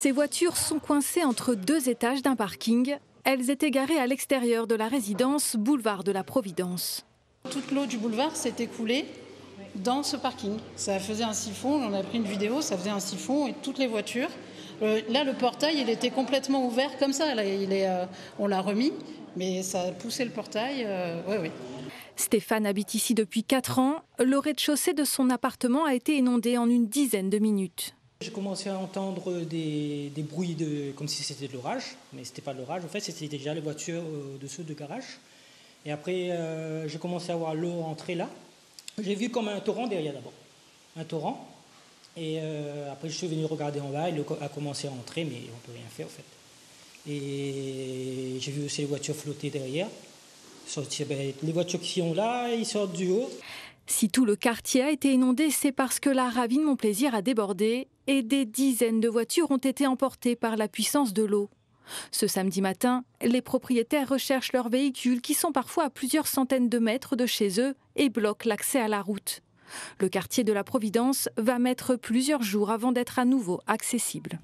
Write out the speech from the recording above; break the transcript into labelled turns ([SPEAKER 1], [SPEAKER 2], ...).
[SPEAKER 1] Ces voitures sont coincées entre deux étages d'un parking. Elles étaient garées à l'extérieur de la résidence, boulevard de la Providence.
[SPEAKER 2] Toute l'eau du boulevard s'est écoulée dans ce parking. Ça faisait un siphon, on a pris une vidéo, ça faisait un siphon et toutes les voitures. Là, le portail, il était complètement ouvert comme ça. Là, on l'a remis, mais ça a poussé le portail. Oui.
[SPEAKER 1] Stéphane habite ici depuis 4 ans. Le rez-de-chaussée de son appartement a été inondé en une dizaine de minutes.
[SPEAKER 3] J'ai commencé à entendre des bruits comme si c'était de l'orage, mais ce n'était pas de l'orage, en fait c'était déjà les voitures au-dessous du garage. Et après j'ai commencé à voir l'eau entrer là. J'ai vu comme un torrent derrière d'abord, un torrent. Et après je suis venu regarder en bas, l'eau a commencé à entrer, mais on ne peut rien faire en fait. Et j'ai vu aussi les voitures flotter derrière. Les voitures qui sont là, ils sortent du haut.
[SPEAKER 1] Si tout le quartier a été inondé, c'est parce que la ravine Montplaisir a débordé et des dizaines de voitures ont été emportées par la puissance de l'eau. Ce samedi matin, les propriétaires recherchent leurs véhicules qui sont parfois à plusieurs centaines de mètres de chez eux et bloquent l'accès à la route. Le quartier de la Providence va mettre plusieurs jours avant d'être à nouveau accessible.